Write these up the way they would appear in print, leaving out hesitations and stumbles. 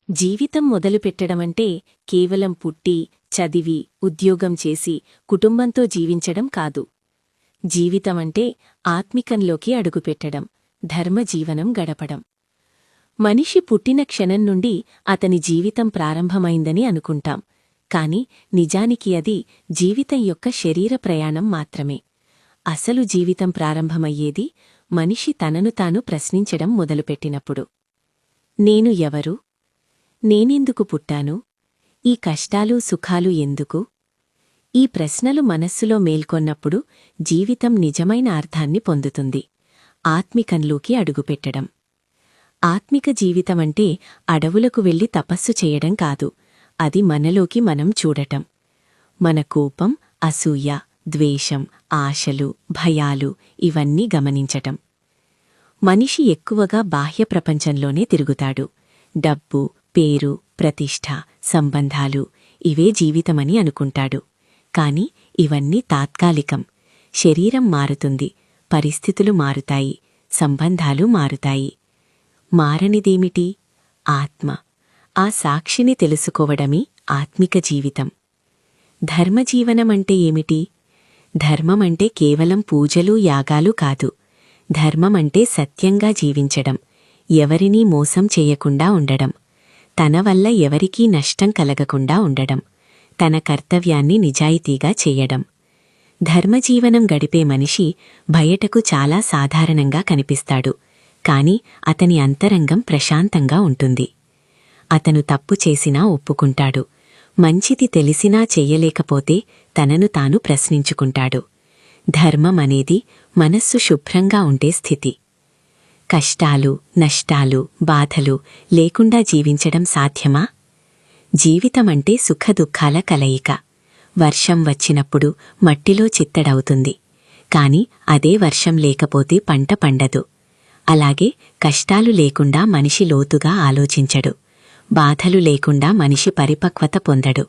జీవితం మొదలుపెట్టడమంటే కేవలం పుట్టి, చదివి, ఉద్యోగం చేసి, కుటుంబంతో జీవించడం కాదు. జీవితమంటే ఆత్మికంలోకి అడుగుపెట్టడం, ధర్మజీవనం గడపడం. మనిషి పుట్టిన క్షణం నుండి అతని జీవితం ప్రారంభమైందని అనుకుంటాం, కాని నిజానికి అది జీవితం యొక్క శరీర ప్రయాణం మాత్రమే. అసలు జీవితం ప్రారంభమయ్యేది మనిషి తనను తాను ప్రశ్నించడం మొదలుపెట్టినప్పుడు. నేను ఎవరు? నేనెందుకు పుట్టాను? ఈ కష్టాలు సుఖాలు ఎందుకు? ఈ ప్రశ్నలు మనస్సులో మేల్కొన్నప్పుడు జీవితం నిజమైన అర్థాన్ని పొందుతుంది. ఆత్మికంలోకి అడుగుపెట్టడం. ఆత్మిక జీవితమంటే అడవులకు వెళ్లి తపస్సు చేయడం కాదు, అది మనలోకి మనం చూడటం. మన కోపం, అసూయ, ద్వేషం, ఆశలు, భయాలు ఇవన్నీ గమనించటం. మనిషి ఎక్కువగా బాహ్య ప్రపంచంలోనే తిరుగుతాడు. డబ్బు, పేరు, ప్రతిష్ఠ, సంబంధాలు ఇవే జీవితమని అనుకుంటాడు. కాని ఇవన్నీ తాత్కాలికం. శరీరం మారుతుంది, పరిస్థితులు మారుతాయి, సంబంధాలు మారుతాయి. మారనిదేమిటి? ఆత్మ. ఆ సాక్షిని తెలుసుకోవడమే ఆత్మిక జీవితం. ధర్మజీవనమంటే ఏమిటి? ధర్మమంటే కేవలం పూజలు, యాగాలు కాదు. ధర్మమంటే సత్యంగా జీవించడం, ఎవరినీ మోసం చేయకుండా ఉండడం, తన వల్ల ఎవరికీ నష్టం కలగకుండా ఉండడం, తన కర్తవ్యాన్ని నిజాయితీగా చేయడం. ధర్మజీవనం గడిపే మనిషి బయటకు చాలా సాధారణంగా కనిపిస్తాడు, కాని అతని అంతరంగం ప్రశాంతంగా ఉంటుంది. అతను తప్పు చేసినా ఒప్పుకుంటాడు, మంచిది తెలిసినా చెయ్యలేకపోతే తనను తాను ప్రశ్నించుకుంటాడు. ధర్మం అనేది మనస్సు శుభ్రంగా ఉండే స్థితి. కష్టాలు, నష్టాలు, బాధలు లేకుండా జీవించడం సాధ్యమా? జీవితమంటే సుఖదుఖాల కలయిక. వర్షం వచ్చినప్పుడు మట్టిలో చిత్తడవుతుంది, కాని అదే వర్షం లేకపోతే పంట పండదు. అలాగే కష్టాలు లేకుండా మనిషి లోతుగా ఆలోచించడు, బాధలు లేకుండా మనిషి పరిపక్వత పొందడు.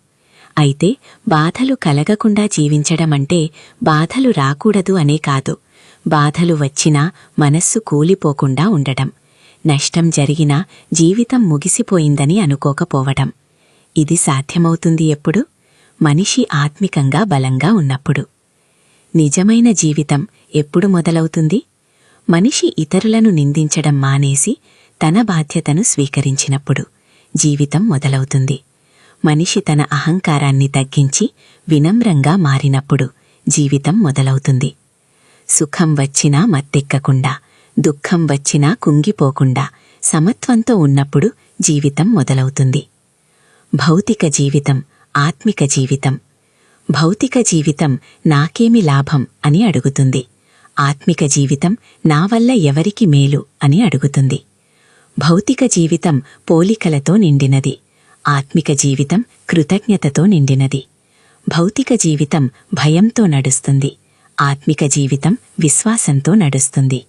అయితే బాధలు కలగకుండా జీవించడమంటే బాధలు రాకూడదు అనే కాదు, బాధలు వచ్చినా మనస్సు కూలిపోకుండా ఉండడం, నష్టం జరిగినా జీవితం ముగిసిపోయిందని అనుకోకపోవడం. ఇది సాధ్యమవుతుంది ఎప్పుడు? మనిషి ఆత్మికంగా బలంగా ఉన్నప్పుడు. నిజమైన జీవితం ఎప్పుడు మొదలవుతుంది? మనిషి ఇతరులను నిందించడం మానేసి తన బాధ్యతను స్వీకరించినప్పుడు జీవితం మొదలవుతుంది. మనిషి తన అహంకారాన్ని తగ్గించి వినమ్రంగా మారినప్పుడు జీవితం మొదలవుతుంది. సుఖం వచ్చినా మత్తెక్కకుండా, దుఃఖం వచ్చినా కుంగిపోకుండా సమత్వంతో ఉన్నప్పుడు జీవితం మొదలవుతుంది. భౌతిక జీవితం, ఆత్మిక జీవితం. భౌతిక జీవితం నాకేమి లాభం అని అడుగుతుంది. ఆత్మిక జీవితం నా వల్ల ఎవరికి మేలు అని అడుగుతుంది. భౌతిక జీవితం పోలికలతో నిండినది, ఆత్మిక జీవితం కృతజ్ఞతతో నిండినది. భౌతిక జీవితం భయంతో నడుస్తుంది, ఆత్మిక జీవితం విశ్వాసంతో నడుస్తుంది.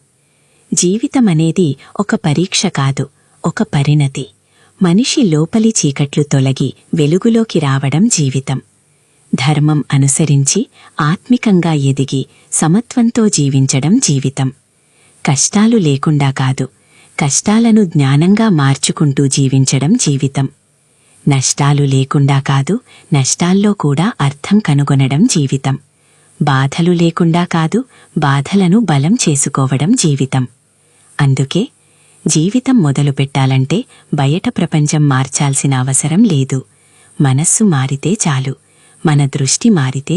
జీవితమనేది ఒక పరీక్ష కాదు, ఒక పరిణతి. మనిషి లోపలి చీకట్లు తొలగి వెలుగులోకి రావడం జీవితం. ధర్మం అనుసరించి ఆత్మికంగా ఎదిగి సమత్వంతో జీవించడం జీవితం. కష్టాలు లేకుండా కాదు, కష్టాలను జ్ఞానంగా మార్చుకుంటూ జీవించడం జీవితం. నష్టాలు లేకుండా కాదు, నష్టాల్లో కూడా అర్థం కనుగొనడం జీవితం. బాధలు లేకుండా కాదు, బాధలను బలం చేసుకోవడం జీవితం. అందుకే జీవితం మొదలుపెట్టాలంటే బయట ప్రపంచం మార్చాల్సిన అవసరం లేదు. మనస్సు మారితే చాలు, మన దృష్టి మారితే